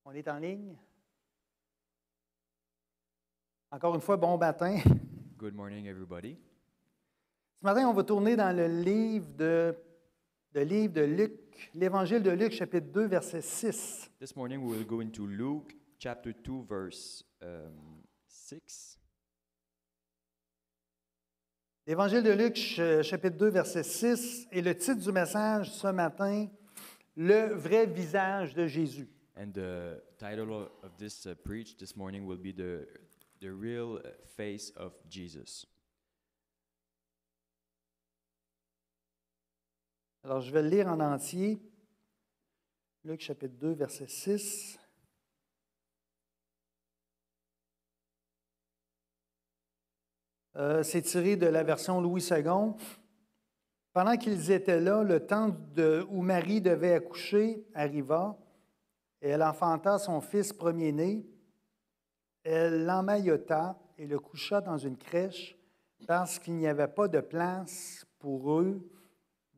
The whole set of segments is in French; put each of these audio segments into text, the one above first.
On est en ligne. Encore une fois, bon matin. Good morning, everybody. Ce matin, on va tourner dans le livre de Luc, l'Évangile de Luc, chapitre 2, verset 6. This morning we will go into Luke chapter 2, verse 6. L'Évangile de Luc, chapitre 2, verset 6, et le titre du message ce matin, le vrai visage de Jésus. And the title of this preach this morning will be the real face of Jesus. Alors, je vais le lire en entier. Luc, chapitre 2, verset 6. C'est tiré de la version Louis II. Pendant qu'ils étaient là, le temps où Marie devait accoucher arriva, et elle enfanta son fils premier-né. Elle l'emmaillota et le coucha dans une crèche parce qu'il n'y avait pas de place pour eux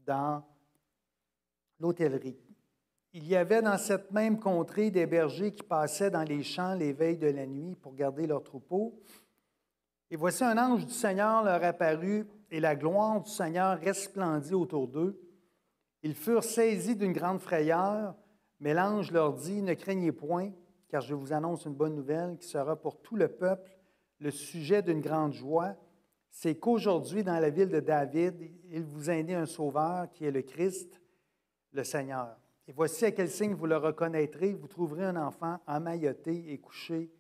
dans l'hôtellerie. Il y avait dans cette même contrée des bergers qui passaient dans les champs les veilles de la nuit pour garder leurs troupeaux. Et voici un ange du Seigneur leur apparut, et la gloire du Seigneur resplendit autour d'eux. Ils furent saisis d'une grande frayeur, mais l'ange leur dit, « Ne craignez point, car je vous annonce une bonne nouvelle qui sera pour tout le peuple le sujet d'une grande joie. C'est qu'aujourd'hui, dans la ville de David, il vous a né un sauveur qui est le Christ, le Seigneur. Et voici à quel signe vous le reconnaîtrez, vous trouverez un enfant emmailloté et couché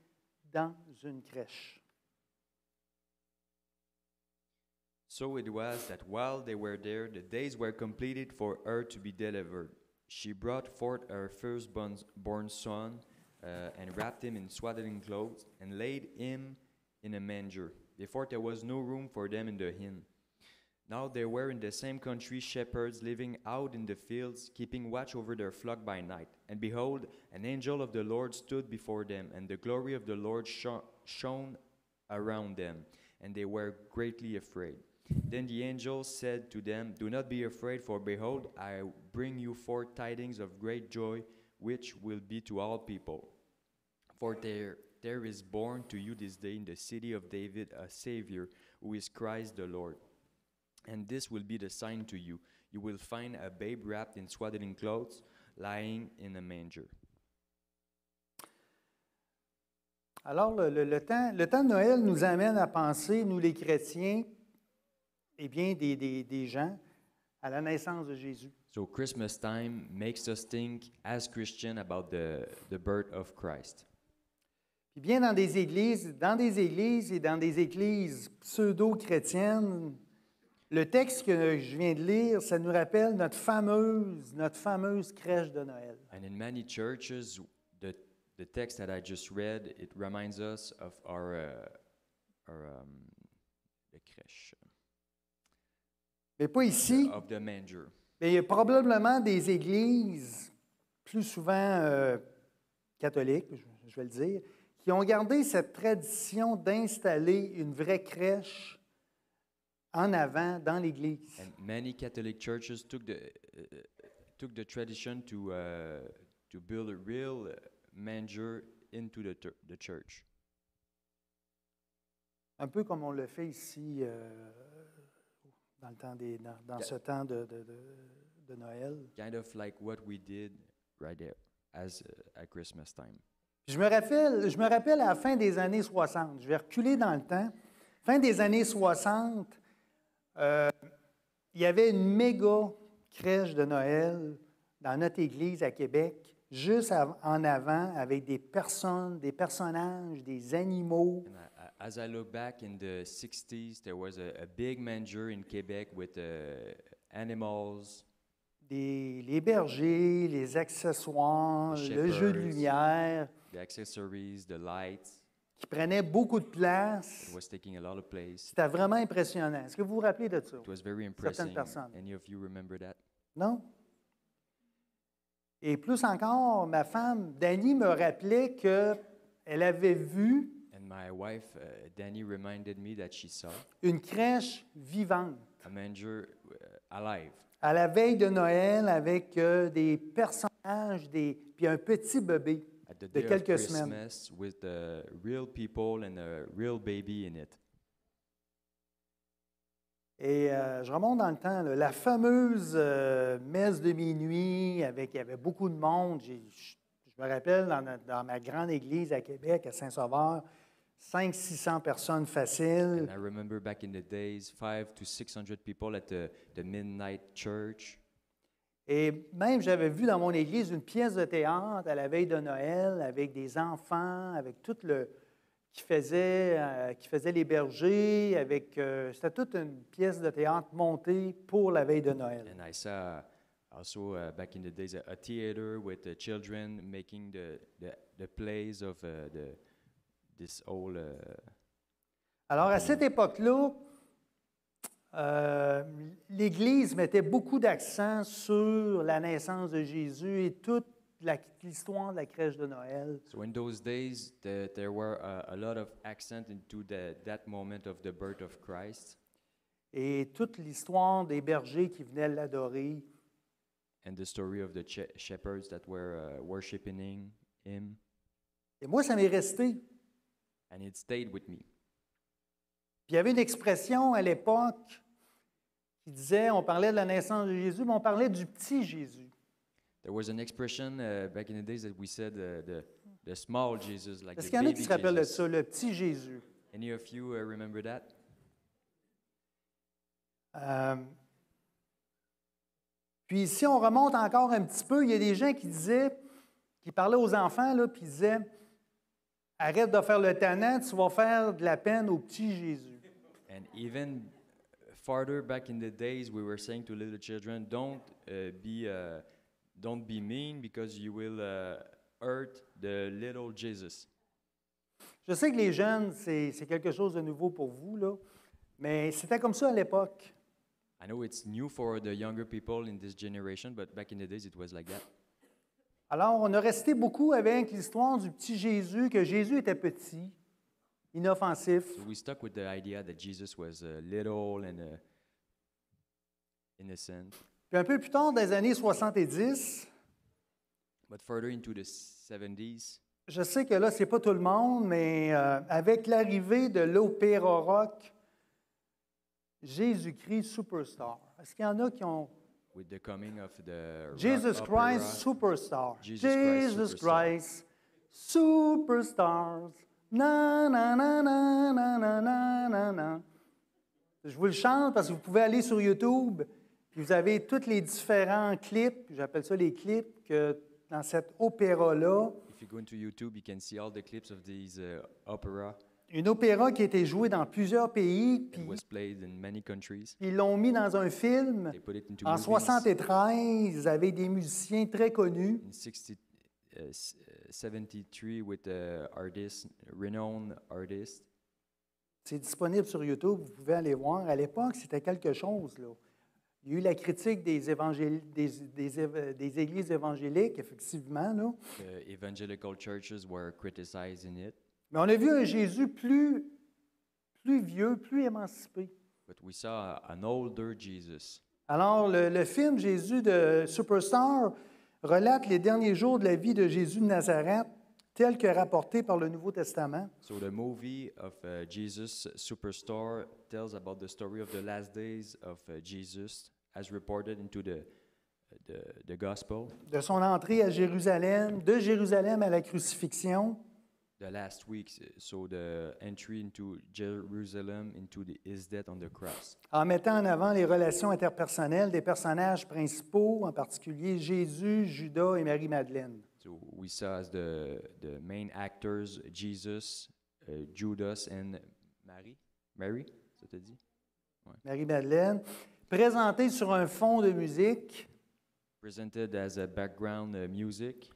dans une crèche. » So it was that while they were there, the days were completed for her to be delivered. She brought forth her firstborn son, and wrapped him in swaddling clothes, and laid him in a manger, for there was no room for them in the inn. Now there were in the same country shepherds living out in the fields, keeping watch over their flock by night. And behold, an angel of the Lord stood before them, and the glory of the Lord shone around them, and they were greatly afraid. Then the angel said to them, Do not be afraid, for behold, I bring you forth tidings of great joy, which will be to all people. For there is born to you this day in the city of David a Savior, who is Christ the Lord. And this will be the sign to you. You will find a babe wrapped in swaddling clothes, lying in a manger. Alors, le temps de Noël nous amène à penser, nous les chrétiens, et bien des gens, à la naissance de Jésus. So Christmas time makes us think as Christians about the birth of Christ. Puis bien dans des églises et dans des églises pseudo-chrétiennes, le texte que je viens de lire, ça nous rappelle notre fameuse crèche de Noël. And in many churches, the text that I just read, it reminds us of the crèche. Mais pas ici. Of the manger. Mais il y a probablement des églises, plus souvent catholiques, je vais le dire, qui ont gardé cette tradition d'installer une vraie crèche en avant dans l'église. And many Catholic churches took the tradition to build a real manger into the church. Un peu comme on le fait ici dans le temps dans ce temps de Noël. Kind of like what we did right there at Christmas time. Je me rappelle à la fin des années 60, je vais reculer dans le temps, fin des années 60, il y avait une méga crèche de Noël dans notre église à Québec, juste en avant, avec des personnages, des animaux. And as I look back in the 60s, there was a big manger in Quebec with animals. Les bergers, les accessoires, le jeu de lumière. The accessories, the lights. Qui prenait beaucoup de place. It was taking a lot of place. C'était vraiment impressionnant. Est-ce que vous vous rappelez de ça? It was very impressive. Certaines personnes. Any of you remember that? Non? Et plus encore, ma femme, Dani, me rappelait qu'elle avait vu And my wife, Dani, reminded me that she saw une crèche vivante. A manger alive. À la veille de Noël, avec des personnages, puis un petit bébé. at the de day of quelques semaines. Christmas with the real people and a real baby in it. Et je remonte dans le temps, là, la fameuse messe de minuit, il y avait beaucoup de monde. Je me rappelle, dans ma grande église à Québec, à Saint-Sauveur, 500-600 personnes faciles. And I remember back in the days, 500 to 600 people at the midnight church. Et même, j'avais vu dans mon église une pièce de théâtre à la veille de Noël avec des enfants, avec tout le qui faisait les bergers, c'était toute une pièce de théâtre montée pour la veille de Noël. And I saw also back in the days a theater with the children making the plays of this whole. Alors, à cette époque-là, l'Église mettait beaucoup d'accent sur la naissance de Jésus et toute l'histoire de la crèche de Noël. So in those days, there were a lot of accent into that moment of the birth of Christ Et toute l'histoire des bergers qui venaient l'adorer. and the story of the shepherds that were worshiping him, Et moi, ça m'est resté. and it stayed with me. Puis il y avait une expression à l'époque qui disait, on parlait de la naissance de Jésus, mais on parlait du petit Jésus. There was an expression back in the days that we said the small Jesus, like Est-ce the qu'il y en a baby qui se rappellent de Jesus. ça, le petit Jésus? Any of you remember that? Puis si on remonte encore un petit peu, il y a des gens qui parlaient aux enfants, là, puis ils disaient, arrête de faire le tannant, tu vas faire de la peine au petit Jésus. And even farther back in the days, we were saying to little children, don't be mean because you will hurt the little Jesus. Je sais que les jeunes, c'est quelque chose de nouveau pour vous, là, mais c'était comme ça à l'époque. I know it's new for the younger people in this generation, but back in the days it was like that. Alors, on a resté beaucoup avec l'histoire du petit Jésus, que Jésus était petit, inoffensif. So we stuck with the idea that Jesus was little and innocent. Puis un peu plus tard, dans les années 70, But further into the 70s, je sais que là, c'est pas tout le monde, mais avec l'arrivée de l'opéra rock, Jésus-Christ Superstar. Est-ce qu'il y en a qui ont... with the coming of the rock Jesus opera, Christ Superstar. Jesus Christ Jesus Superstar. Christ Superstars. Na, na, na, na, na, na, na, na, na. Je vous le chante parce que vous pouvez aller sur YouTube, puis vous avez tous les différents clips, j'appelle ça les clips, que dans cet opéra-là, if you go into YouTube, you can see all the clips of these opera. une opéra qui a été jouée dans plusieurs pays, puis It was played in many countries. ils l'ont mis dans un film. They put it into En movies. 73, avec des musiciens très connus. In 73 with artists, renowned artists. C'est disponible sur YouTube, vous pouvez aller voir. À l'époque, c'était quelque chose, là. Il y a eu la critique des églises évangéliques, effectivement, là. The evangelical churches were criticizing it, Mais on a vu un Jésus plus vieux, plus émancipé. but we saw an older Jesus. Alors, le film Jésus de Superstar relate les derniers jours de la vie de Jésus de Nazareth, tel que rapporté par le Nouveau Testament. So the movie of Jesus Superstar tells about the story of the last days of Jesus, as reported into the gospel. De son entrée à Jérusalem, de Jérusalem à la crucifixion, The last weeks, so the entry into Jerusalem, into his death on the cross. en mettant en avant les relations interpersonnelles des personnages principaux, en particulier Jésus, Judas et Marie-Madeleine. So we saw as the main actors Jesus, Judas, and Mary. Mary, ça te dit? Marie-Madeleine, présentés sur un fond de musique. Presented as a background music.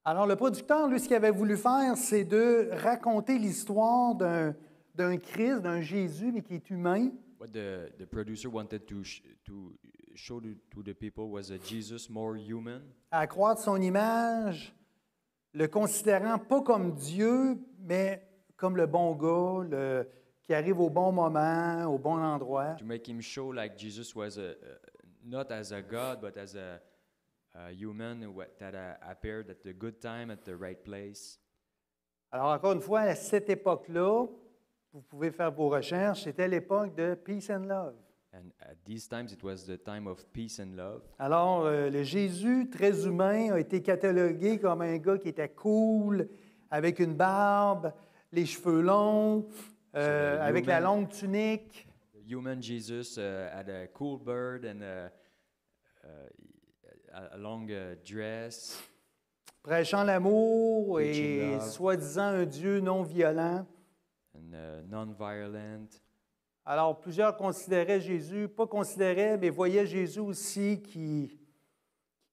Alors, le producteur, lui, ce qu'il avait voulu faire, c'est de raconter l'histoire d'un Christ, d'un Jésus, mais qui est humain, What the producer wanted to show to the people was a Jesus more human, à accroître son image, le considérant pas comme Dieu, mais comme le bon gars, qui arrive au bon moment, au bon endroit. to make him show like Jesus was not as a God, but as a a human that appeared at the good time at the right place. Alors, encore une fois, à cette époque-là, vous pouvez faire vos recherches, c'était l'époque de Peace and Love. And at these times, it was the time of peace and love. Alors, le Jésus très humain a été catalogué comme un gars qui était cool, avec une barbe, les cheveux longs, avec la longue tunique. The human Jesus had a cool beard and a long dress, Prêchant l'amour Preaching et love. soi-disant un Dieu non violent. and non-violent. Alors, plusieurs considéraient Jésus, pas considéraient, mais voyaient Jésus aussi qui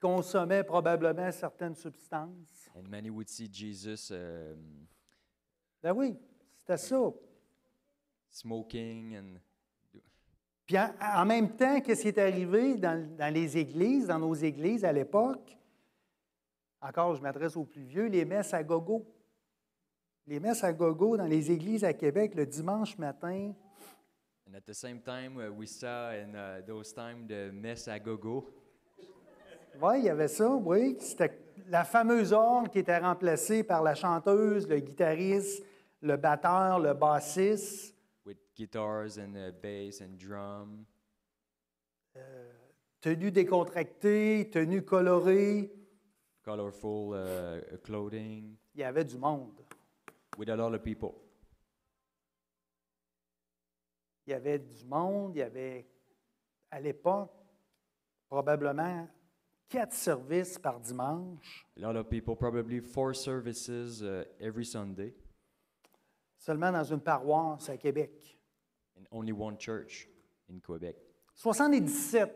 consommait probablement certaines substances. And many would see Jesus Ben oui, c'était ça. smoking and Puis en même temps, qu'est-ce qui est arrivé dans les églises, dans nos églises à l'époque? Encore, je m'adresse aux plus vieux, les messes à gogo. Les messes à gogo dans les églises à Québec le dimanche matin. And at the same time, we saw in those times the mess à gogo. Oui, il y avait ça, oui. C'était la fameuse orgue qui était remplacée par la chanteuse, le guitariste, le batteur, le bassiste. With guitars and bass and drum, Tenue décontractée, tenue colorée. colorful clothing, Il y avait du monde. with a lot of people. Il y avait du monde, il y avait, à l'époque, probablement 4 services par dimanche. A lot of people, probably 4 services every Sunday, Seulement dans une paroisse à Québec. and only one church in Quebec. 77,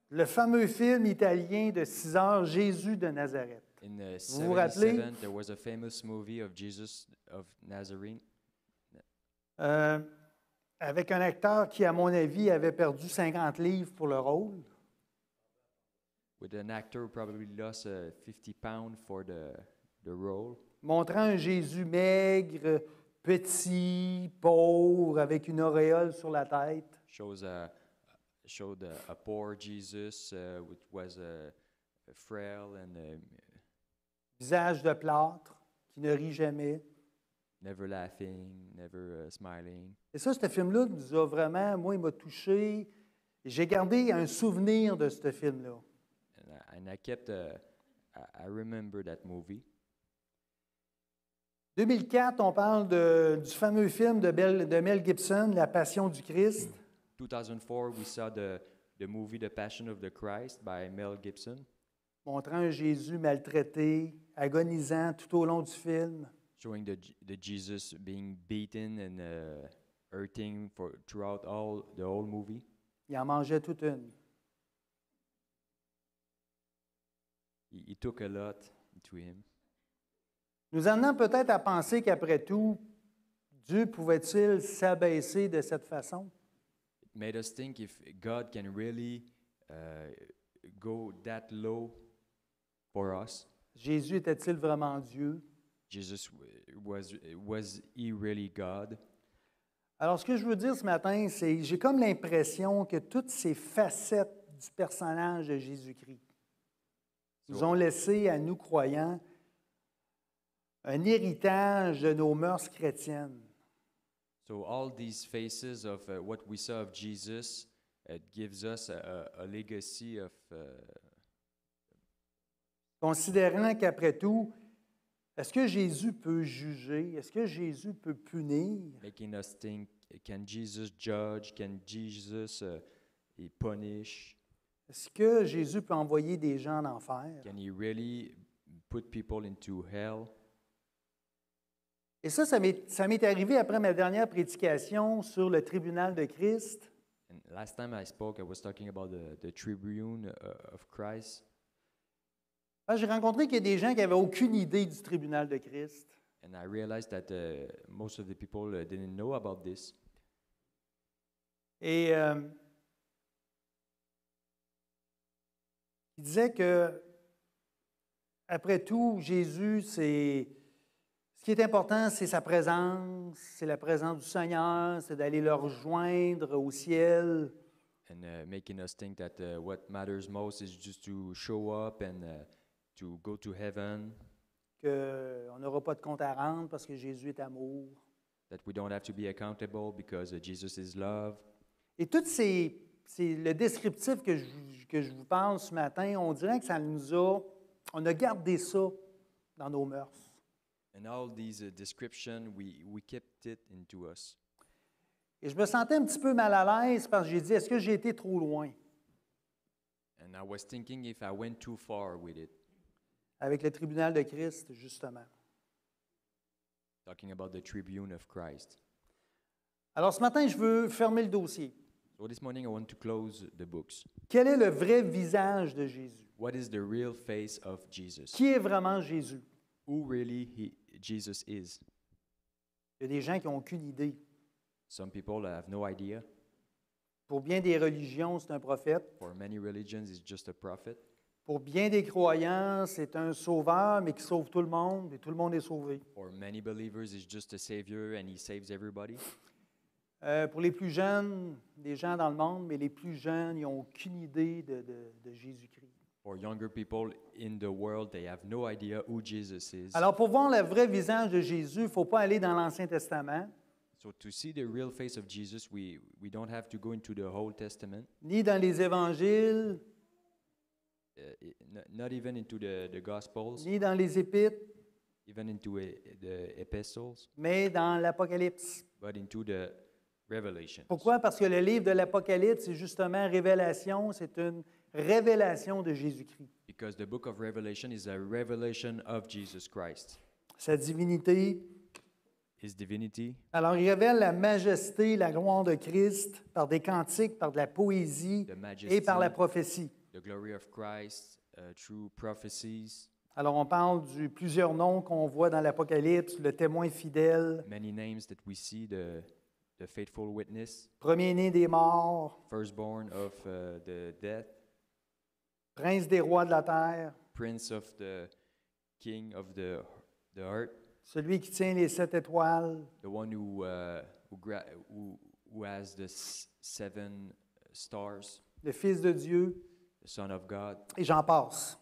le fameux film italien de 6 heures, Jésus de Nazareth. In Vous vous rappelez? 77, there was a famous movie of Jesus of Nazarene, Avec un acteur qui, à mon avis, avait perdu 50 livres pour le rôle. with an actor who probably lost 50 pounds for the role, Montrant un Jésus maigre, petit, pauvre, avec une auréole sur la tête. showed a poor Jesus, which was frail and Visage de plâtre, qui ne rit jamais. never laughing, never smiling. Et ça, ce film-là nous a vraiment, moi, il m'a touché. J'ai gardé un souvenir de ce film-là. And I kept, I remember that movie. 2004, on parle du fameux film de Mel Gibson, La Passion du Christ. 2004, we saw the movie The Passion of the Christ by Mel Gibson, Montrant un Jésus maltraité, agonisant tout au long du film. showing the Jesus being beaten and hurting throughout the whole movie. Il en mangeait toute une. He took a lot to him. Nous en amenant peut-être à penser qu'après tout, Dieu pouvait-il s'abaisser de cette façon? It made us think if God can really go that low for us. Jésus était-il vraiment Dieu? Jesus was he really God? Alors, ce que je veux dire ce matin, c'est j'ai comme l'impression que toutes ces facettes du personnage de Jésus-Christ nous ont laissé, à nous croyants, un héritage de nos mœurs chrétiennes. So all these faces of what we saw of Jesus, it gives us a legacy of Considérant qu'après tout, est-ce que Jésus peut juger? Est-ce que Jésus peut punir? making us think, can Jesus judge? Can Jesus he punish? Est-ce que Jésus peut envoyer des gens en enfer? Can he really put people into hell? Et ça m'est arrivé après ma dernière prédication sur le tribunal de Christ. And last time I spoke, I was talking about the tribune of Christ, J'ai rencontré qu'il y a des gens qui n'avaient aucune idée du tribunal de Christ. and I realized that most of the people didn't know about this. Et il disait que, après tout, Jésus, ce qui est important, c'est sa présence, c'est la présence du Seigneur, c'est d'aller le rejoindre au ciel. making us think that what matters most is just to show up and to go to heaven, qu'on n'aura pas de compte à rendre parce que Jésus est amour. that we don't have to be accountable because Jesus is love. Et tout c'est le descriptif que je vous parle ce matin, on dirait que on a gardé ça dans nos mœurs. And all these descriptions, we kept it into us. Et je me sentais un petit peu mal à l'aise parce que j'ai dit, est-ce que j'ai été trop loin And I was thinking if I went too far with it, avec le tribunal de Christ, justement. talking about the tribune of Christ. Alors ce matin, je veux fermer le dossier. So this morning I want to close the books. Quel est le vrai visage de Jésus? What is the real face of Jesus? Qui est vraiment Jésus? Who really Jesus is? Il y a des gens qui n'ont aucune idée. Some people have no idea. Pour bien des religions, c'est un prophète. For many religions, it's just a prophet. Pour bien des croyants, c'est un sauveur, mais qui sauve tout le monde, et tout le monde est sauvé. For many believers, it's just a savior and he saves everybody. Pour les plus jeunes, des gens dans le monde, mais les plus jeunes, ils n'ont aucune idée de Jésus-Christ. For younger people in the world, they have no idea who Jesus is. Alors, pour voir le vrai visage de Jésus, il ne faut pas aller dans l'Ancien Testament, So to see the real face of Jesus, we don't have to go into the Old Testament, ni dans les évangiles, not even into the Gospels, ni dans les épîtres, even into the epistles, mais dans l'Apocalypse. but into the Revelation. Pourquoi? Parce que le livre de l'Apocalypse, c'est justement Révélation, c'est une révélation de Jésus-Christ. Because the book of Revelation is a revelation of Jesus Christ, Sa divinité. His divinity. Alors, il révèle la majesté, la gloire de Christ par des cantiques, par de la poésie The et par la majesty, prophétie. the glory of Christ, through prophecies, Alors, on parle de plusieurs noms qu'on voit dans l'Apocalypse, le témoin fidèle, many names that we see, the faithful witness, premier-né des morts, firstborn of the death, prince des rois de la terre, prince of the king of the earth, celui qui tient les 7 étoiles, the one who has the seven stars, le Fils de Dieu, the Son of God, et j'en passe.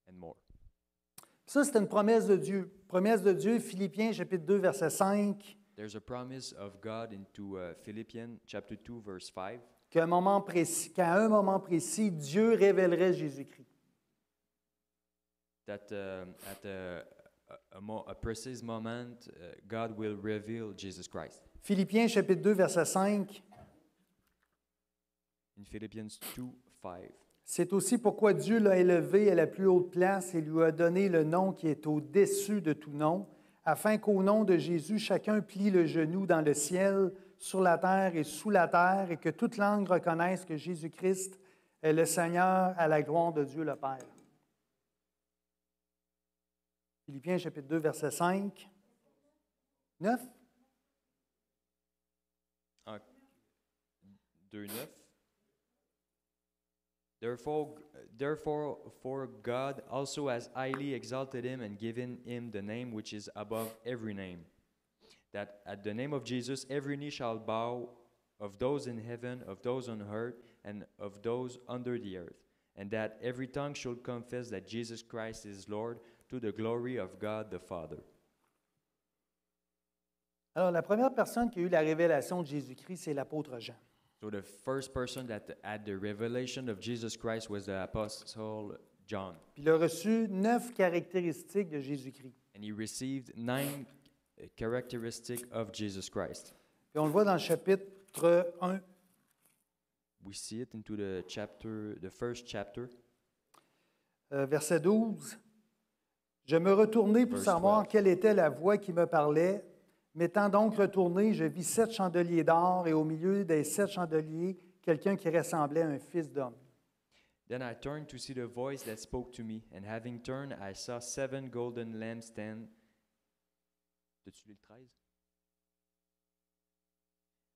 and more. Ça, c'est une promesse de Dieu. Promesse de Dieu, Philippiens chapitre 2, verset 5, There's a promise of God into Philippians chapter 2, verse 5, qu'à un moment précis, Dieu révélerait Jésus-Christ. that at a precise moment, God will reveal Jesus Christ. Philippiens chapitre 2, verset 5, In Philippians 2, 5. c'est aussi pourquoi Dieu l'a élevé à la plus haute place et lui a donné le nom qui est au-dessus de tout nom, afin qu'au nom de Jésus, chacun plie le genou dans le ciel, sur la terre et sous la terre, et que toute langue reconnaisse que Jésus-Christ est le Seigneur à la gloire de Dieu le Père. Philippiens chapitre 2, verset 5. 9. 2:9. Therefore, for God also has highly exalted him and given him the name which is above every name, that at the name of Jesus every knee shall bow, of those in heaven, of those on earth, and of those under the earth, and that every tongue should confess that Jesus Christ is Lord, to the glory of God the Father. Alors, la première personne qui a eu la révélation de Jésus-Christ, c'est l'apôtre Jean. So the first person that had the revelation of Jesus Christ was the apostle John, Puis il a reçu 9 caractéristiques de Jésus-Christ. and he received 9 characteristics of Jesus Christ. Puis on le voit dans le chapitre 1, We see it into the first chapter, verset 12. Je me retournai pour Verse savoir 12. quelle était la voix qui me parlait. M'étant donc retourné, je vis 7 chandeliers d'or et au milieu des 7 chandeliers, quelqu'un qui ressemblait à un fils d'homme. Then I turned to see the voice that spoke to me, and having turned, I saw 7 golden lampstands. T'as-tu lu le 13?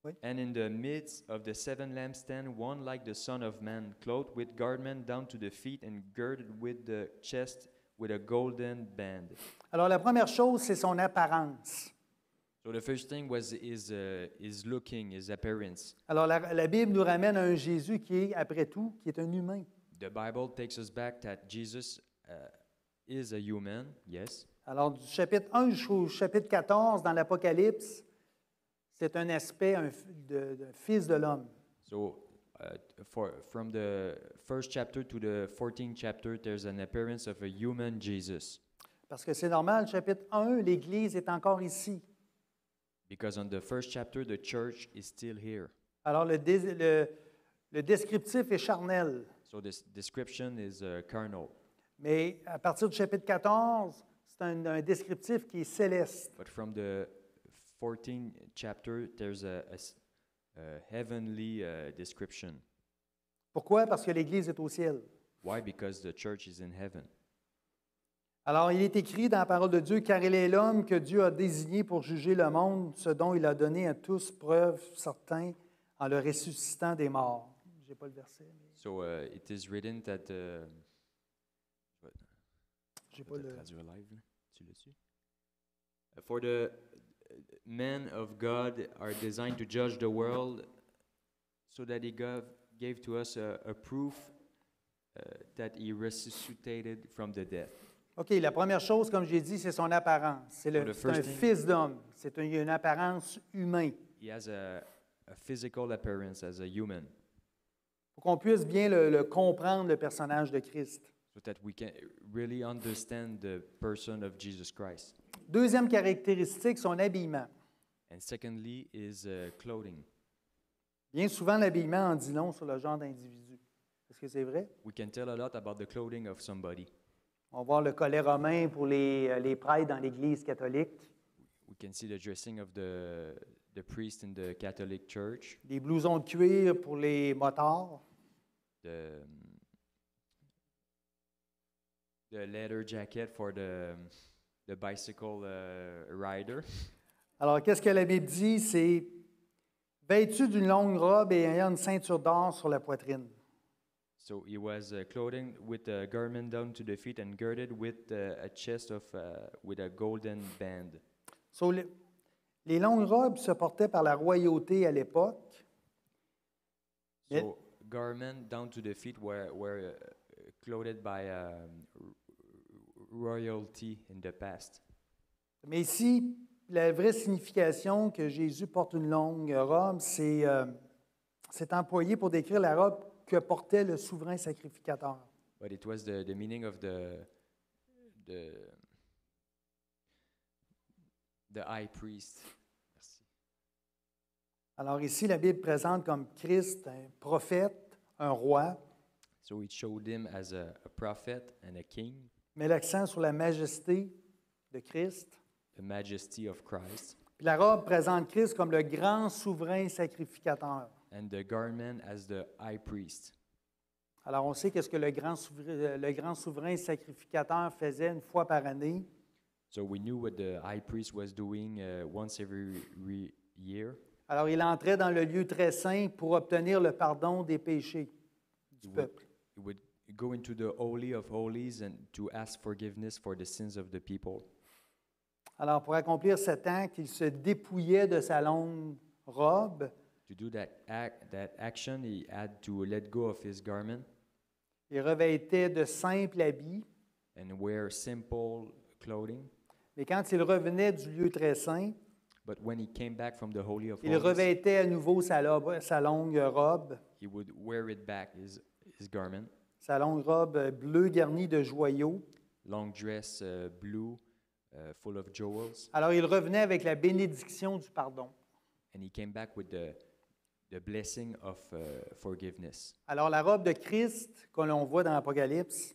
Oui. And in the midst of the 7 lampstands, one like the Son of Man, clothed with garment down to the feet and girded with the chest with a golden band. Alors la première chose, c'est son apparence. So the first thing was his looking, his appearance. Alors, la Bible nous ramène à un Jésus qui est, après tout, qui est un humain. The Bible takes us back that Jesus is a human, yes. Alors, du chapitre 1 jusqu'au chapitre 14 dans l'Apocalypse, c'est un aspect de fils de l'homme. So from the first chapter to the 14th chapter, there's an appearance of a human Jesus. Parce que c'est normal, chapitre 1, l'Église est encore ici. Because on the first chapter, the church is still here. Alors, le descriptif est charnel. So this description is carnal. Mais à partir du chapitre 14, c'est un descriptif qui est céleste. But from the 14th chapter, there's a heavenly description. Pourquoi? Parce que l'Église est au ciel. Why? Because the church is in heaven. Alors, il est écrit dans la parole de Dieu, « Car il est l'homme que Dieu a désigné pour juger le monde, ce dont il a donné à tous preuve certaine en le ressuscitant des morts. » Je n'ai pas le verset. Mais So it is written that j'ai pas le... traduire live, là. Tu l'as su? For the men of God are designed to judge the world, so that he gave to us a proof that he resuscitated from the dead. OK, la première chose, comme j'ai dit, c'est son apparence. C'est So the c'est un first thing- fils d'homme. C'est une apparence humaine. He has a physical appearance as a human, Pour qu'on puisse bien le comprendre, le personnage de Christ. so that we can really understand the person of Jesus Christ. Deuxième caractéristique, son habillement. And secondly is clothing. Bien souvent, l'habillement en dit long sur le genre d'individu. Est-ce que c'est vrai? We can tell a lot about the clothing of somebody. On va voir le collet romain pour les prêtres dans l'Église catholique, We can see the dressing of the priest in the Catholic Church, les blousons de cuir pour les motards, the leather jacket for the bicycle rider. Alors, qu'est-ce que la Bible dit? C'est vêtu d'une longue robe et ayant une ceinture d'or sur la poitrine. So he was clothing with a garment down to the feet and girded with a chest with a golden band. So, les longues robes se portaient par la royauté à l'époque. So garment down to the feet were clothed by royalty in the past. Mais ici, la vraie signification que Jésus porte une longue robe, c'est employé pour décrire la robe que portait le souverain sacrificateur. But it was the meaning of the high priest. Merci. Alors ici, la Bible présente comme Christ un prophète, un roi, So it showed him as a prophet and a king, met l'accent sur la majesté de Christ. the majesty of Christ, Puis la robe présente Christ comme le grand souverain sacrificateur. and the garment as the high priest. Alors on sait qu'est-ce que le grand souverain sacrificateur faisait une fois par année. So we knew what the high priest was doing once every year. Alors il entrait dans le lieu très saint pour obtenir le pardon des péchés du peuple. He would go into the Holy of Holies and to ask forgiveness for the sins of the people. Alors pour accomplir cet acte, il se dépouillait de sa longue robe. To do that action, he had to let go of his garment Il revêtait de simples habits. and wear simple clothing. Mais quand il revenait du lieu très saint, But when he came back from the Holy of il Holies, revêtait à nouveau sa longue robe, he would wear it back, his garment, sa longue robe bleue garnie de joyaux. long dress, blue, full of jewels. Alors il revenait avec la bénédiction du pardon. And he came back with the blessing of forgiveness. Alors la robe de Christ que l'on voit dans l'Apocalypse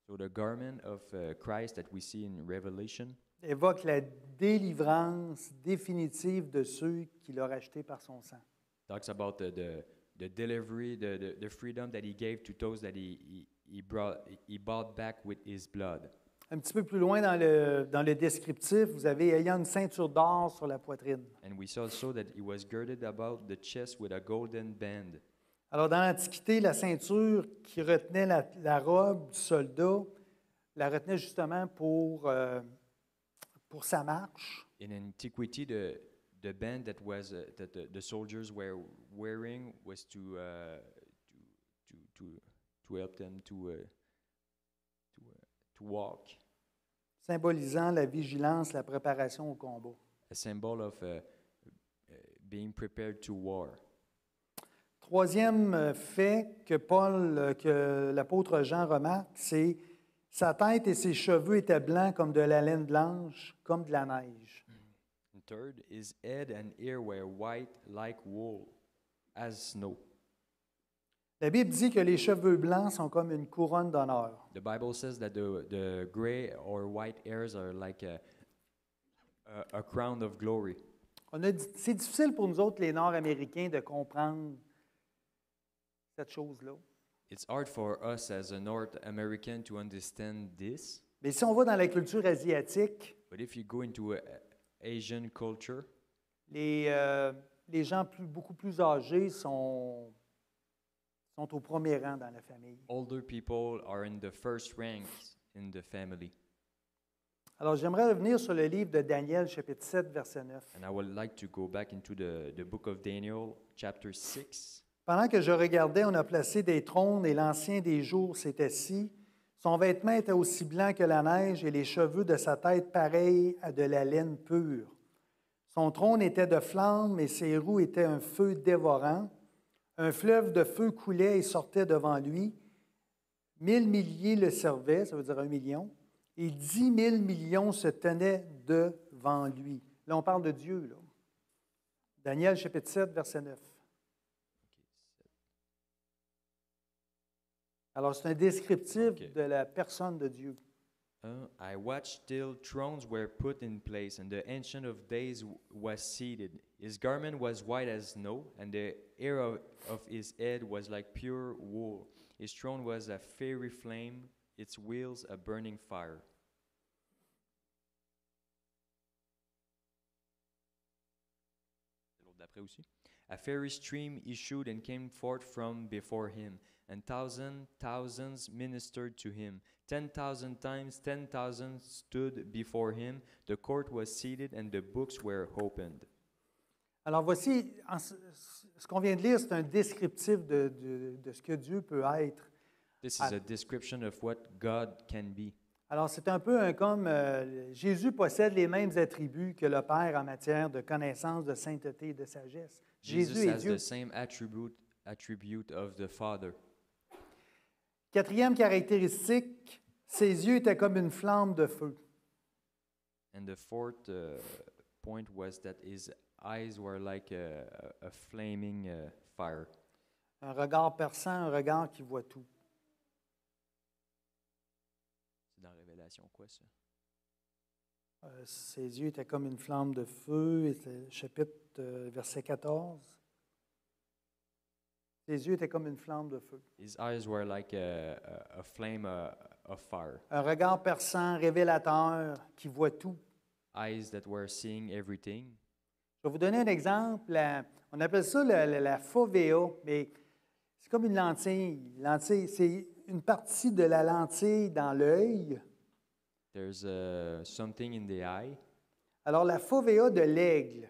So the garment of Christ that we see in Revelation évoque la délivrance définitive de ceux qu'il a rachetés par son sang. talks about the delivery, the freedom that he gave to those that he bought back with his blood. Un petit peu plus loin dans le descriptif, vous avez ayant une ceinture d'or sur la poitrine. And we saw also that he was girded about the chest with a golden band. Alors dans l'Antiquité, la ceinture qui retenait la robe du soldat la retenait justement pour pour sa marche. In antiquity, the band that was that the soldiers were wearing was to help them to walk, Symbolisant la vigilance, la préparation au combat. a symbol of being prepared to war. Troisième fait que l'apôtre Jean remarque, c'est sa tête et ses cheveux étaient blancs comme de la laine blanche, comme de la neige. And third, his head and ear were white like wool, as snow. La Bible dit que les cheveux blancs sont comme une couronne d'honneur. The Bible says that the gray or white hairs are like a crown of glory. C'est difficile pour nous autres, les Nord-Américains, de comprendre cette chose-là. It's hard for us as a North American to understand this, Mais si on va dans la culture asiatique, but if you go into Asian culture, les gens beaucoup plus âgés sont au premier rang dans la famille. older people are in the first ranks in the family. Alors, j'aimerais revenir sur le livre de Daniel, chapitre 7, verset 9. And I would like to go back into the book of Daniel, chapter 6. Pendant que je regardais, on a placé des trônes et l'Ancien des jours s'est assis. Son vêtement était aussi blanc que la neige et les cheveux de sa tête pareils à de la laine pure. Son trône était de flammes et ses roues étaient un feu dévorant. Un fleuve de feu coulait et sortait devant lui. 1000 milliers le servaient, ça veut dire 1 million, et 10 000 millions se tenaient devant lui. Là, on parle de Dieu, là. Daniel, chapitre 7, verset 9. Alors, c'est un descriptif de la personne de Dieu. I watched till thrones were put in place, and the Ancient of Days was seated. His garment was white as snow, and the hair of his head was like pure wool. His throne was a fiery flame, its wheels a burning fire. L'autre d'après aussi. A fiery stream issued and came forth from before him, and thousands ministered to him. 10,000 times 10,000 stood before him. The court was seated, and the books were opened. Alors voici, ce qu'on vient de lire, c'est un descriptif de ce que Dieu peut être. This is a description of what God can be. Alors c'est un peu comme Jésus possède les mêmes attributs que le Père en matière de connaissance, de sainteté et de sagesse. Jesus Jésus est has Dieu. the same attribute of the Father. Quatrième caractéristique, ses yeux étaient comme une flamme de feu. And the fourth point was that his eyes were like a flaming fire. Un regard perçant, un regard qui voit tout. C'est dans Révélation quoi ça? Ses yeux étaient comme une flamme de feu, et c'est chapitre verset 14. Ses yeux étaient comme une flamme de feu. His eyes were like a flame of fire. Un regard perçant, révélateur, qui voit tout. Eyes that were seeing everything. Je vais vous donner un exemple. On appelle ça la fovea, mais c'est comme une lentille. Lentille, c'est une partie de la lentille dans l'œil. There's something in the eye Alors, la fovea de l'aigle,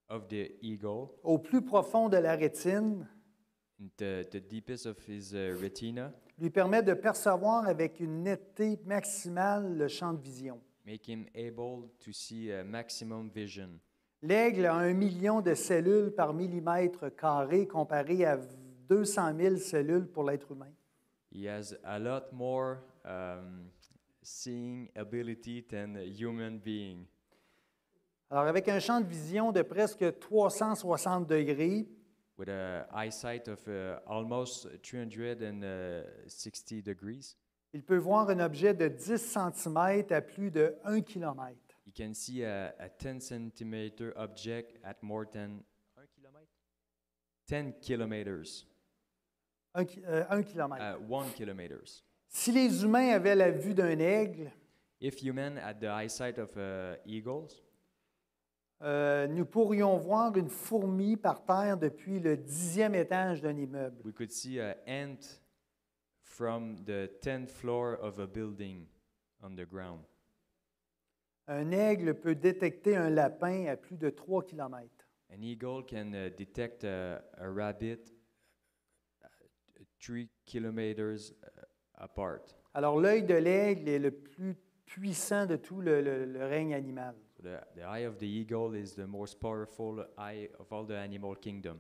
of the eagle, au plus profond de la rétine, in the deepest of his retina, lui permet de percevoir avec une netteté maximale le champ de vision. make him able to see a maximum vision. L'aigle a 1 million de cellules par millimètre carré comparé à 200 000 cellules pour l'être humain. He has a lot more seeing ability than a human being. Alors, avec un champ de vision de presque 360 degrés, With a eyesight of almost 360 degrees, il peut voir un objet de 10 cm à plus de 1 km. you can see a 10 centimeter object at more than 10 kilometers. 1 km. 1 kilometers. Si les humains avaient la vue d'un aigle, If human had the eyesight of eagles, nous pourrions voir une fourmi par terre depuis le 10e étage d'un immeuble. we could see an ant from the 10th floor of a building on the ground. Un aigle peut détecter un lapin à plus de 3 kilomètres. An eagle can detect a rabbit 3 kilometers apart. Alors, l'œil de l'aigle est le plus puissant de tout le règne animal. So the eye of the eagle is the most powerful eye of all the animal kingdom.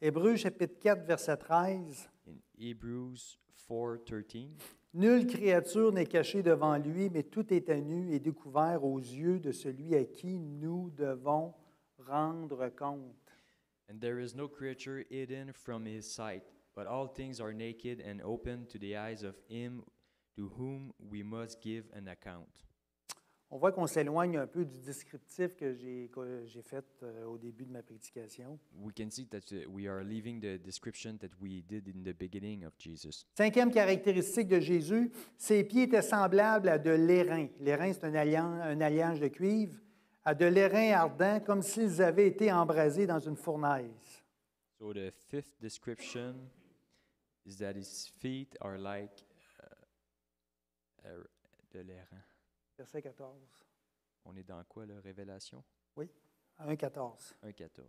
Hébreux chapitre 4, verset 13. In Hebrews 4:13, Nulle créature n'est cachée devant lui, mais tout est à nu et découvert aux yeux de celui à qui nous devons rendre compte. and there is no creature hidden from his sight, but all things are naked and open to the eyes of him to whom we must give an account. On voit qu'on s'éloigne un peu du descriptif que j'ai fait au début de ma prédication. We can see that we are leaving the description that we did in the beginning of Jesus. Cinquième caractéristique de Jésus, ses pieds étaient semblables à de l'airain. L'airain, c'est un alliage de cuivre, à de l'airain ardent, comme s'ils avaient été embrasés dans une fournaise. So the fifth description is that his feet are like de l'airain. Verset 14. On est dans quoi, la Révélation? 1,14. 1:14.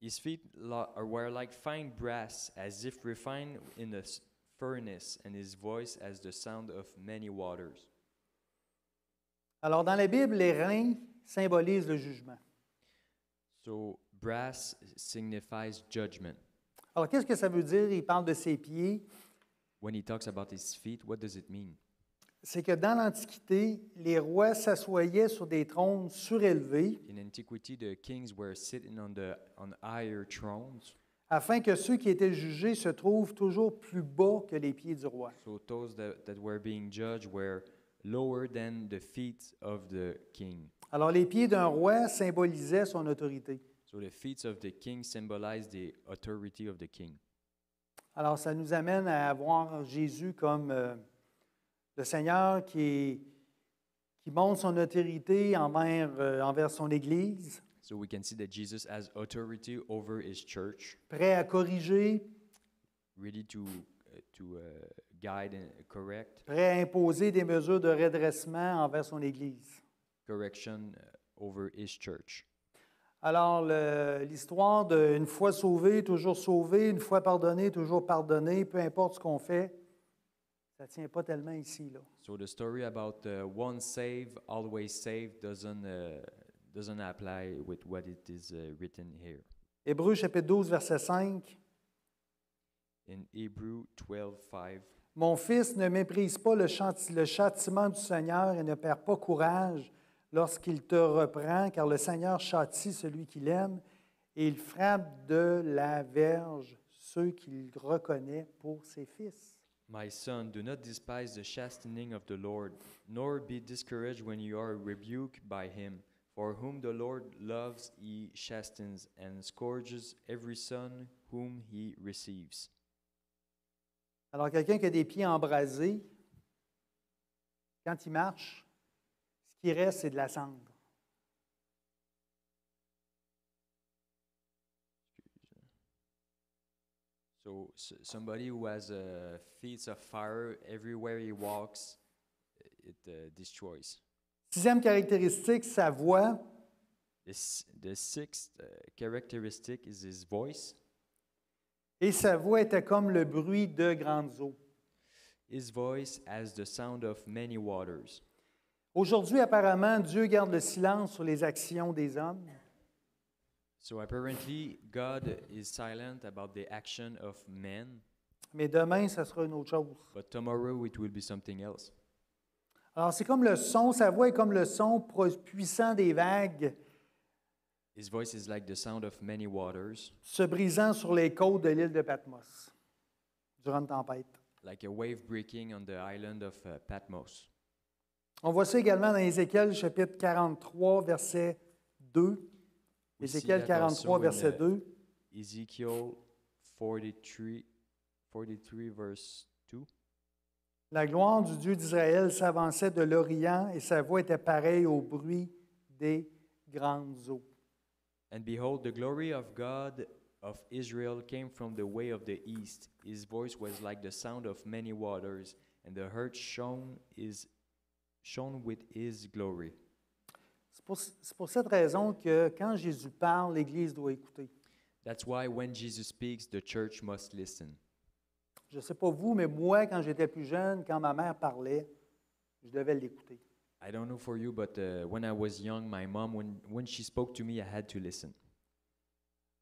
His feet were like fine brass, as if refined in a furnace, and his voice as the sound of many waters. Alors, dans la Bible, l'airain symbolise le jugement. So brass signifies judgment. Alors, qu'est-ce que ça veut dire? Il parle de ses pieds. When he talks about his feet, what does it mean? C'est que dans l'Antiquité, les rois s'assoyaient sur des trônes surélevés In antiquity, the kings were sitting on higher thrones, afin que ceux qui étaient jugés se trouvent toujours plus bas que les pieds du roi. so those that were being judged were lower than the feet of the king. Alors, les pieds d'un roi symbolisaient son autorité. So the feet of the king symbolize the authority of the king. Alors, ça nous amène à voir Jésus comme le Seigneur qui montre son autorité envers son Église, So we can see that Jesus has authority over his church, prêt à corriger, ready to guide and correct, prêt à imposer des mesures de redressement envers son Église. correction over his church. Alors, l'histoire d'une fois sauvé, une fois pardonné, toujours pardonné, peu importe ce qu'on fait, ça ne tient pas tellement ici, là. So the story about once saved, always saved doesn't apply with what it is written here. Hébreux chapitre 12, verset 5. In Hebrew 12:5, Mon fils, ne méprise pas le châtiment du Seigneur et ne perds pas courage lorsqu'il te reprend, car le Seigneur châtie celui qu'il aime et il frappe de la verge ceux qu'il reconnaît pour ses fils. My son, do not despise the chastening of the Lord, nor be discouraged when you are rebuked by him. For whom the Lord loves, he chastens and scourges every son whom he receives. Alors, quelqu'un qui a des pieds embrasés, quand il marche, ce qui reste, c'est de la cendre. So somebody who has feet of fire everywhere he walks, it destroys. Sixième caractéristique, sa voix. The sixth characteristic is his voice. Et sa voix était comme le bruit de grandes eaux. His voice has the sound of many waters. Aujourd'hui, apparemment, Dieu garde le silence sur les actions des hommes. So apparently, God is silent about the action of men, Mais demain, ça sera une autre chose. but tomorrow it will be something else. Alors, c'est comme le son, sa voix est comme le son puissant des vagues His voice is like the sound of many waters, se brisant sur les côtes de l'île de Patmos durant une tempête. like a wave breaking on the island of Patmos. On voit ça également dans Ézéchiel chapitre 43, verset 2. We see Ézéchiel that also 43, in, verset 2. Ezekiel 43 verse 2. La gloire du Dieu d'Israël s'avançait de l'Orient et sa voix était pareille au bruit des grandes eaux. And behold, the glory of God of Israel came from the way of the east. His voice was like the sound of many waters, and the earth shone with his glory. C'est pour cette raison que quand Jésus parle, l'Église doit écouter. That's why when Jesus speaks, the church must listen. Je ne sais pas vous, mais moi, quand j'étais plus jeune, quand ma mère parlait, je devais l'écouter. I don't know for you, but when I was young, my mom, when she spoke to me, I had to listen.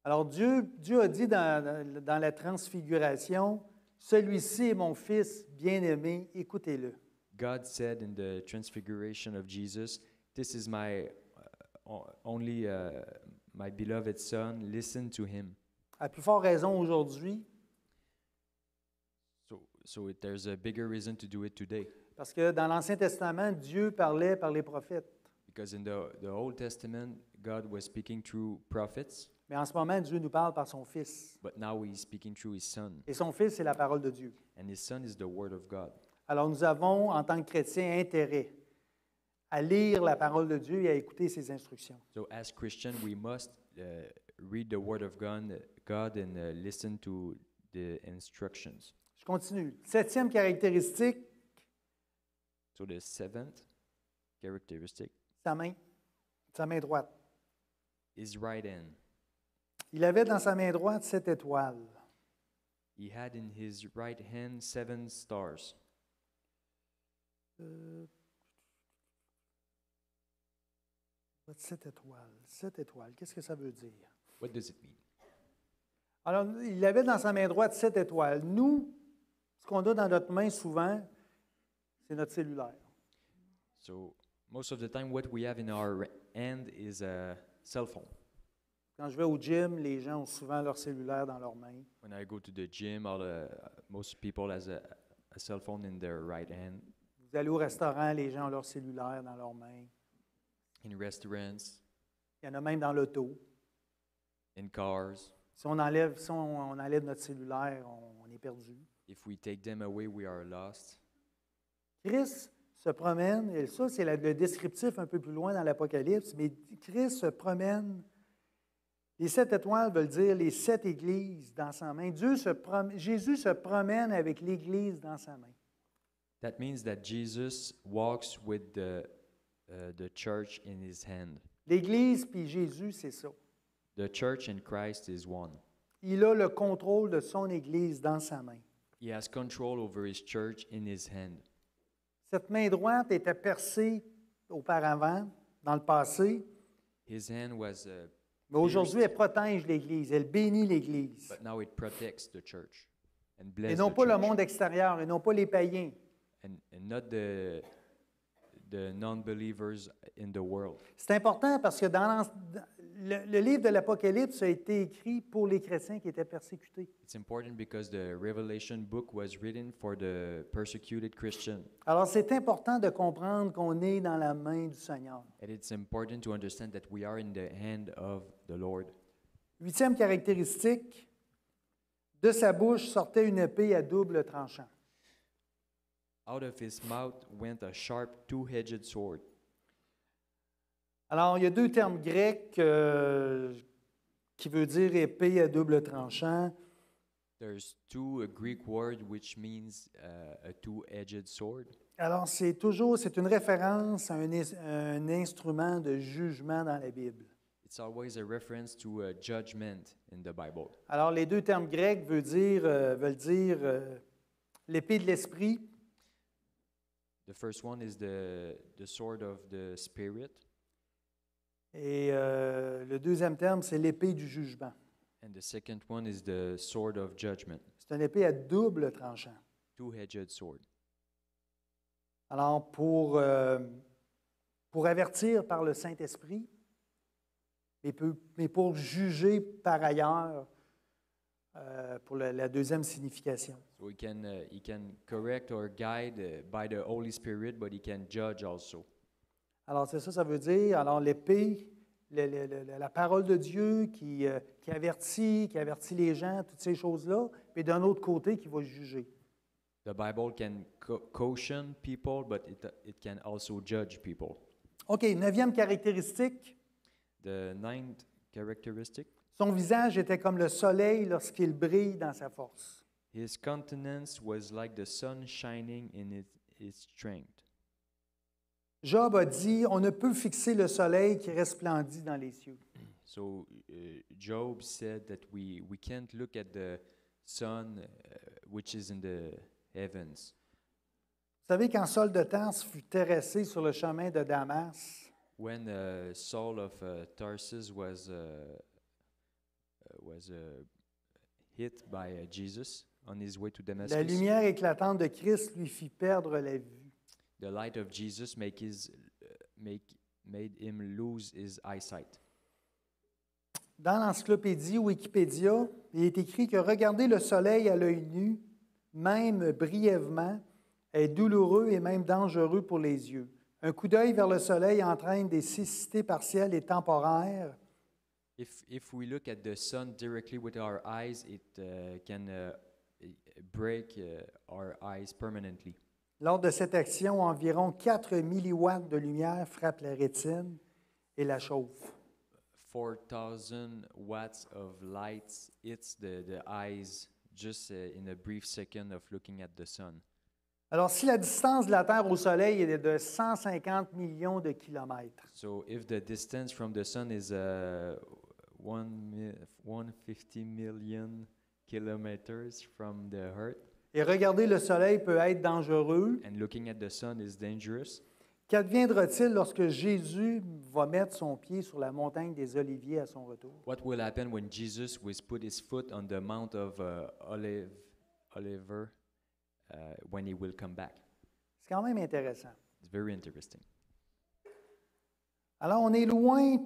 Alors Dieu a dit dans la transfiguration, « Celui-ci est mon Fils bien-aimé, écoutez-le. » God said in the transfiguration of Jesus, "This is my only my beloved son. Listen to him." À plus forte raison aujourd'hui, So there's a bigger reason to do it today, parce que dans l'Ancien Testament, Dieu parlait par les prophètes. because in the Old Testament, God was speaking through prophets, Mais en ce moment, Dieu nous parle par son Fils. but now He's speaking through His Son, Et son Fils, c'est la parole de Dieu. and His Son is the Word of God. Alors nous avons, en tant que chrétiens, intérêt à lire la parole de Dieu et à écouter ses instructions. So as Christian, we must read the Word of God and listen to the instructions. Je continue. Septième caractéristique, So the seventh characteristic sa main droite. is right hand. Il avait dans sa main droite 7 étoiles. He had in his right hand 7 stars. 7 étoiles. 7 étoiles. Qu'est-ce que ça veut dire? What does it mean? Alors, il avait dans sa main droite 7 étoiles. Nous, ce qu'on a dans notre main souvent, c'est notre cellulaire. So most of the time, what we have in our hand is a cell phone. Quand je vais au gym, les gens ont souvent leur cellulaire dans leurs mains. When I go to the gym, most people has a cell phone in their right hand. Vous allez au restaurant, les gens ont leur cellulaire dans leurs mains. In restaurants, Il y en a même dans l'auto. in cars. Si on enlève notre cellulaire, on est perdu. If we take them away, we are lost. Christ se promène, et ça c'est le descriptif un peu plus loin dans l'Apocalypse, mais Christ se promène. Les 7 étoiles veulent dire les 7 églises dans sa main. Jésus se promène avec l'Église dans sa main. That means that Jesus walks with the church in his hand. L'Église puis Jésus, c'est ça. The church and Christ is one. Il a le contrôle de son Église dans sa main. He has control over his church in his hand. Cette main droite était percée auparavant, dans le passé, His hand was, mais aujourd'hui, elle protège l'Église, elle bénit l'Église. but now it protects the church and Et blesses non the pas le church, monde extérieur, et non pas les païens. and not the non-believers in the world. C'est important parce que dans le livre de l'Apocalypse a été écrit pour les chrétiens qui étaient persécutés. It's important because the Revelation book was written for the persecuted Christian, Alors, c'est important de comprendre qu'on est dans la main du Seigneur. and it's important to understand that we are in the hand of the Lord. 8e caractéristique, de sa bouche sortait une épée à double tranchant. Out of his mouth went a sharp two-edged sword. Alors, il y a 2 termes grecs qui veulent dire épée à double tranchant. There's two Greek word which means a two-edged sword. Alors, c'est une référence à un instrument de jugement dans la Bible. It's always a reference to a judgment in the Bible. Alors, les 2 termes grecs veulent dire l'épée de l'esprit. The first one is the sword of the Spirit, Et le 2e terme, c'est l'épée du jugement. and the second one is the sword of judgment, C'est une épée à double tranchant. two-edged sword. Alors, pour avertir par le Saint-Esprit, mais pour juger par ailleurs, pour la 2e signification. So he can correct or guide by the Holy Spirit, but he can judge also. Alors, c'est ça veut dire. Alors, l'épée, la parole de Dieu qui avertit les gens, toutes ces choses-là, mais d'un autre côté, qui va juger. The Bible can caution people, but it can also judge people. OK, 9e caractéristique, The ninth characteristic, son visage était comme le soleil lorsqu'il brille dans sa force. His countenance was like the sun shining in its strength. Job a dit, on ne peut fixer le soleil qui resplendit dans les cieux. So Job said that we can't look at the sun which is in the heavens. Vous savez, quand Saul de Tarse fut terrassé sur le chemin de Damas, When Saul of Tarsus was hit by Jesus on his way to la Damascus, lumière éclatante de Christ lui fit perdre la vue. the light of Jesus made him lose his eyesight. Dans l'encyclopédie Wikipédia, il est écrit que regarder le soleil à l'œil nu, même brièvement, est douloureux et même dangereux pour les yeux. Un coup d'œil vers le soleil entraîne des cécités partielles et temporaires. If we look at the sun directly with our eyes, it can break our eyes permanently. Lors de cette action, environ 4 milliwatts de lumière frappent la rétine et la chauffent. 4,000 watts of light hits the eyes just in a brief second of looking at the sun. Alors, si la distance de la Terre au Soleil est de 150 millions de kilomètres, So if the distance from the sun is 150 million kilometers from the Earth, et regarder le Soleil peut être dangereux, and looking at the sun is dangerous, qu'adviendra-t-il lorsque Jésus va mettre son pied sur la montagne des Oliviers à son retour? what will happen when Jesus will put his foot on the Mount of Oliver when he will come back? C'est quand même intéressant. It's very interesting. Alors, on est loin,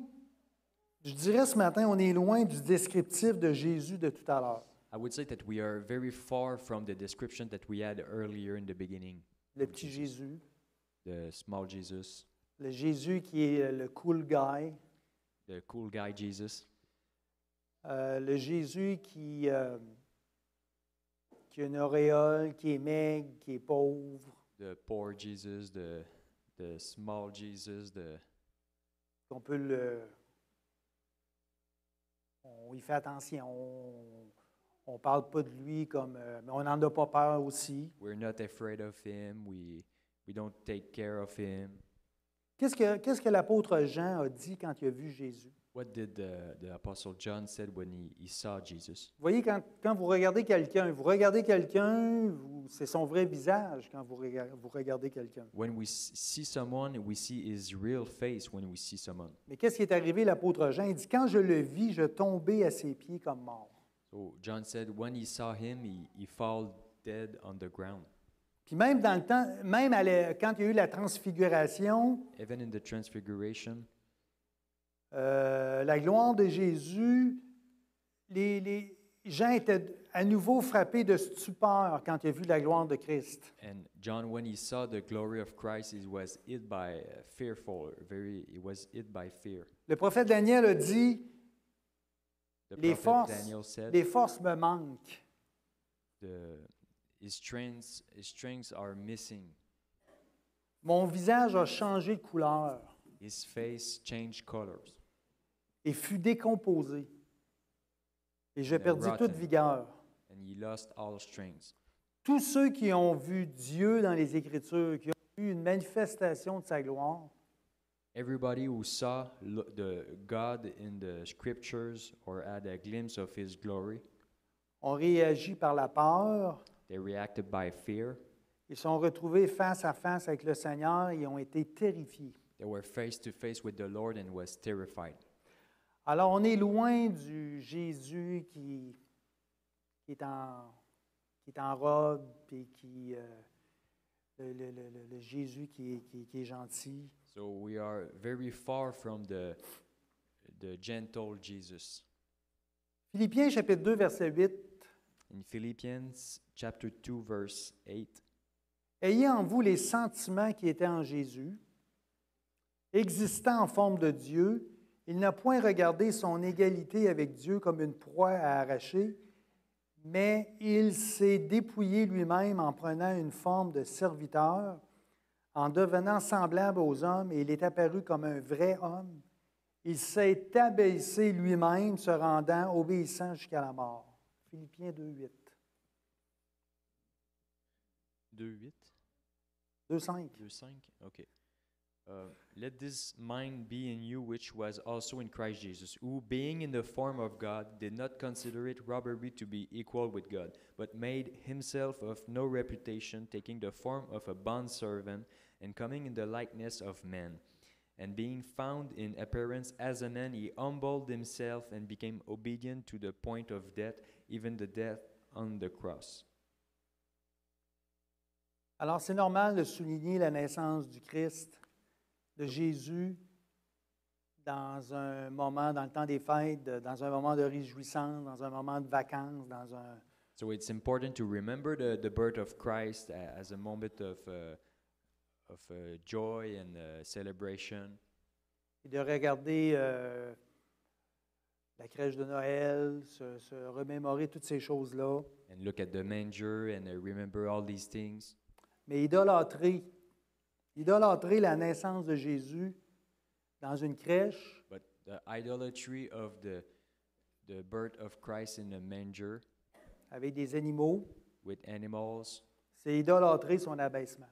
je dirais ce matin, on est loin du descriptif de Jésus de tout à l'heure. I would say that we are very far from the description that we had earlier in the beginning. Le petit Jésus, The small Jesus, le Jésus qui est le cool guy, the cool guy Jesus, le Jésus qui a une auréole, qui est maigre, qui est pauvre, the poor Jesus, the small Jesus, qu'on peut on y fait attention, on ne parle pas de lui comme, mais on n'en a pas peur aussi. we're not afraid of him, we don't take care of him. Qu'est-ce que l'apôtre Jean a dit quand il a vu Jésus? What did the Apostle John said when he saw Jesus? Vous voyez, quand vous regardez quelqu'un, c'est son vrai visage quand vous regardez quelqu'un. When we see someone, we see his real face when we see someone. Mais qu'est-ce qui est arrivé, l'apôtre Jean? Il dit, quand je le vis, je tombais à ses pieds comme mort. So John said when he saw him, he fell dead on the ground. Puis même dans le temps, quand il y a eu la transfiguration, Even in the transfiguration, la gloire de Jésus, les gens étaient à nouveau frappés de stupeur quand il a vu la gloire de Christ. and John, when he saw the glory of Christ, he was hit by he was hit by fear. Le prophète Daniel a dit, The les prophet Daniel forces, said, les forces me manquent. his strengths are missing. Mon visage a changé de couleur His face changed colors, et fut décomposé. Et j'ai And perdu rotten. toute vigueur. and he lost all strength. Tous ceux qui ont vu Dieu dans les Écritures, qui ont vu une manifestation de sa gloire, Everybody who saw the God in the scriptures or had a glimpse of his glory, ont réagi par la peur. they reacted by fear. Ils sont retrouvés face à face avec le Seigneur et ont été terrifiés. They were face to face with the Lord and was terrified. Alors, on est loin du Jésus qui est en robe et le Jésus qui est gentil. So we are very far from the gentle Jesus. Philippiens chapitre 2, verset 8. In Philippians chapter 2 verse 8, Ayez en vous les sentiments qui étaient en Jésus. Existant en forme de Dieu, il n'a point regardé son égalité avec Dieu comme une proie à arracher, mais il s'est dépouillé lui-même en prenant une forme de serviteur, en devenant semblable aux hommes, et il est apparu comme un vrai homme. Il s'est abaissé lui-même, se rendant obéissant jusqu'à la mort. Philippiens 2, 8. 2:8. 2,5. 2:5. Okay. Let this mind be in you, which was also in Christ Jesus, who, being in the form of God, did not consider it robbery to be equal with God, but made himself of no reputation, taking the form of a bondservant, and coming in the likeness of men. And being found in appearance as a man, he humbled himself and became obedient to the point of death, even the death on the cross. Alors, c'est normal de souligner la naissance du Christ, de Jésus, dans un moment, dans le temps des fêtes, dans un moment de réjouissance, dans un moment de vacances, dans un... So it's important to remember the birth of Christ as a moment of joy and celebration. Et de regarder la crèche de Noël, se remémorer toutes ces choses-là. And look at the manger and remember all these things. Mais idolâtrer la naissance de Jésus dans une crèche, But the idolatry of the birth of Christ in a manger avec des animaux, with animals c'est idolâtrer son abaissement.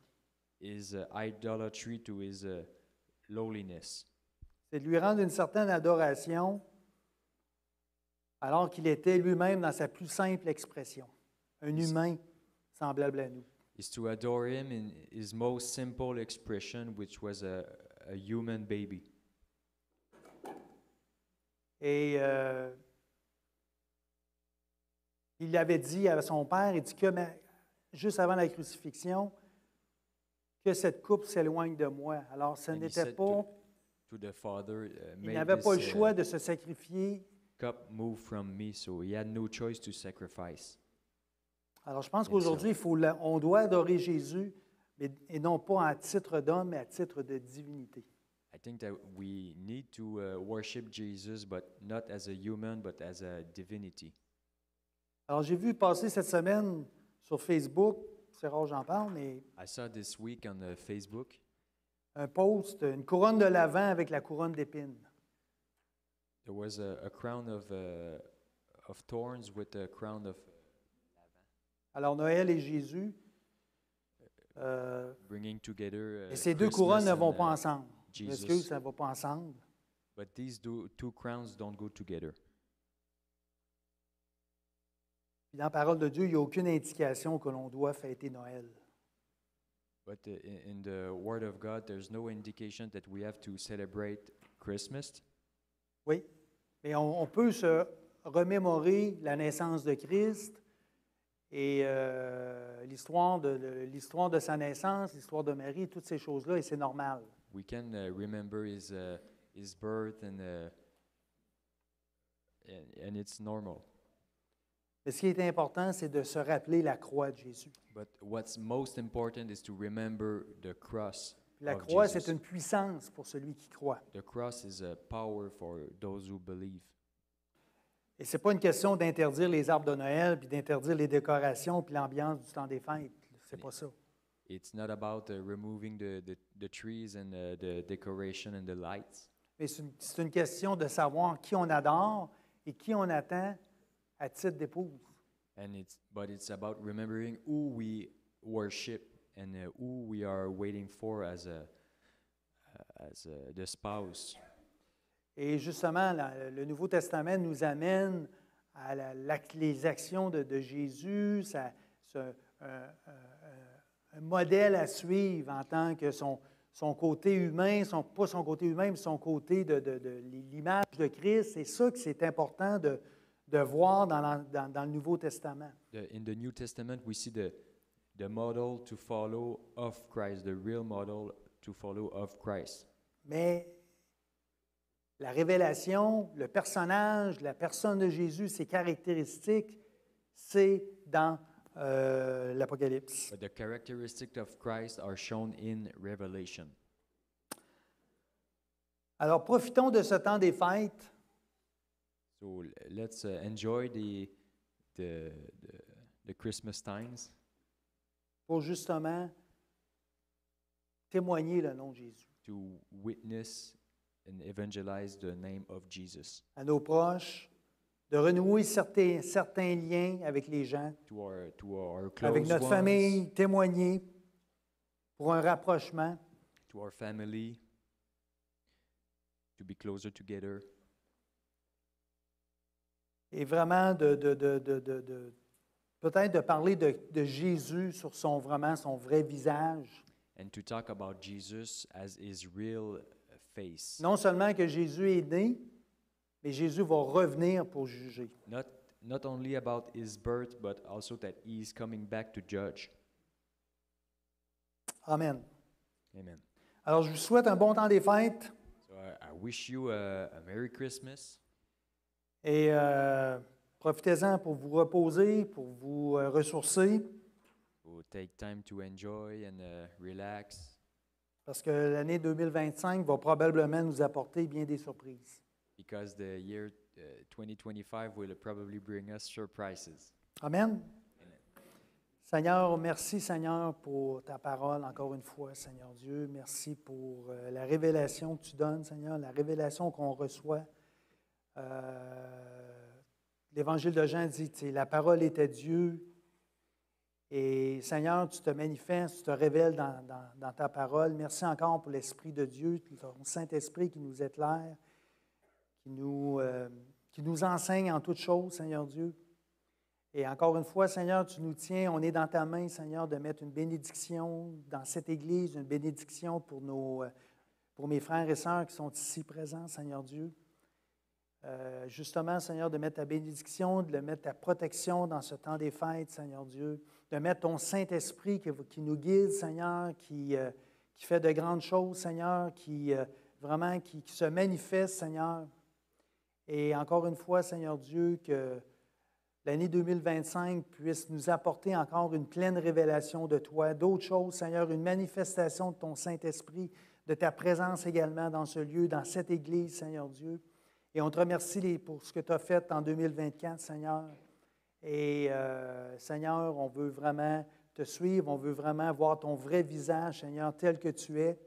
is idolatry to his lowliness. C'est de lui rendre une certaine adoration alors qu'il était lui-même dans sa plus simple expression, un humain semblable à nous. Is to adore him in his most simple expression, which was a human baby. Et il avait dit à son père, il dit que juste avant la crucifixion, que cette coupe s'éloigne de moi. Alors, ce And he n'était said pas, to the Father, il may n'avait pas le this choix de se sacrifier. cup move from me, so he had no choice to sacrifice. Alors, je pense Bien qu'aujourd'hui, on doit adorer Jésus, et non pas à titre d'homme, mais à titre de divinité. I think that we need to worship Jesus, but not as a human, but as a divinity. Alors, j'ai vu passer cette semaine sur Facebook, c'est rare que j'en parle, mais I saw this week on Facebook un post, une couronne de l'Avent avec la couronne d'épines. there was a crown of thorns with a crown of Alors, Noël et Jésus, bringing together. et ces deux Christmas couronnes ne and, vont pas ensemble. Je Jesus. m'excuse, ça ne va pas ensemble. But these two crowns don't go together. Puis dans la parole de Dieu, il n'y a aucune indication que l'on doit fêter Noël. But in the Word of God, there's no indication that we have to celebrate Christmas. Oui, mais on peut se remémorer la naissance de Christ et l'histoire de sa naissance, l'histoire de Marie, toutes ces choses-là, et c'est normal. We can remember his birth and it's normal. Mais ce qui est important, c'est de se rappeler la croix de Jésus. But what's most important is to remember the cross. Puis la of croix, Jesus. c'est une puissance pour celui qui croit. The cross is a power for those who believe. Et ce n'est pas une question d'interdire les arbres de Noël, puis d'interdire les décorations, puis l'ambiance du temps des fêtes. C'est pas ça. It's not about removing the trees and the decoration and the lights. Mais c'est une question de savoir qui on adore et qui on attend à titre d'épouse. But it's about remembering who we worship and who we are waiting for as the spouse. Et justement, le Nouveau Testament nous amène à les actions de Jésus, un modèle à suivre en tant que son côté humain, pas son côté humain, mais son côté de l'image de Christ. C'est ça que c'est important de voir dans le Nouveau Testament. In the New Testament, we see the model to follow of Christ, the real model to follow of Christ. Mais la révélation, le personnage, la personne de Jésus, ses caractéristiques, c'est dans l'Apocalypse. But the characteristics of Christ are shown in Revelation. Alors, profitons de ce temps des fêtes So let's enjoy the Christmas times pour justement témoigner le nom de Jésus to witness and evangelize the name of Jesus à nos proches, de renouer certains liens avec les gens, to our close avec notre ones, famille, témoigner pour un rapprochement. to our family, to be closer together. Et vraiment peut-être de parler de Jésus sur son vrai visage. And to talk about Jesus as his real face. Non seulement que Jésus est né, mais Jésus va revenir pour juger. Not only about his birth, but also that he is coming back to judge. Amen. Amen. Alors, je vous souhaite un bon temps des fêtes So I wish you a Merry Christmas. et profitez-en pour vous reposer, pour vous ressourcer, We'll take time to enjoy and relax, parce que l'année 2025 va probablement nous apporter bien des surprises. because the year 2025 will probably bring us surprises. Amen. Seigneur, merci Seigneur pour ta parole encore une fois, Seigneur Dieu. Merci pour la révélation que tu donnes, Seigneur, la révélation qu'on reçoit. L'Évangile de Jean dit, la parole était Dieu. Et Seigneur, tu te manifestes, tu te révèles dans ta parole. Merci encore pour l'Esprit de Dieu, ton Saint-Esprit qui nous éclaire, qui nous enseigne en toutes choses, Seigneur Dieu. Et encore une fois, Seigneur, tu nous tiens, on est dans ta main, Seigneur, de mettre une bénédiction dans cette Église, une bénédiction pour mes frères et sœurs qui sont ici présents, Seigneur Dieu. Justement, Seigneur, de mettre ta bénédiction, de mettre ta protection dans ce temps des fêtes, Seigneur Dieu, de mettre ton Saint-Esprit qui nous guide, Seigneur, qui fait de grandes choses, Seigneur, qui se manifeste, Seigneur. Et encore une fois, Seigneur Dieu, que l'année 2025 puisse nous apporter encore une pleine révélation de toi, d'autres choses, Seigneur, une manifestation de ton Saint-Esprit, de ta présence également dans ce lieu, dans cette Église, Seigneur Dieu. Et on te remercie pour ce que tu as fait en 2024, Seigneur. Et Seigneur, on veut vraiment te suivre, on veut vraiment voir ton vrai visage, Seigneur, tel que tu es,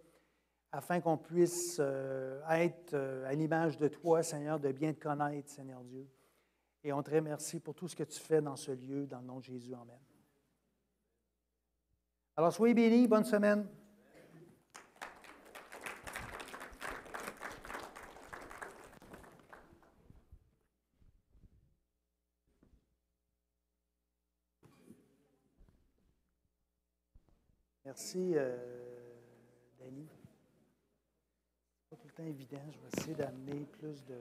afin qu'on puisse être à l'image de toi, Seigneur, de bien te connaître, Seigneur Dieu. Et on te remercie pour tout ce que tu fais dans ce lieu, dans le nom de Jésus. Amen. Alors, soyez bénis, bonne semaine. Merci, Dany. C'est pas tout le temps évident. Je vais essayer d'amener plus de...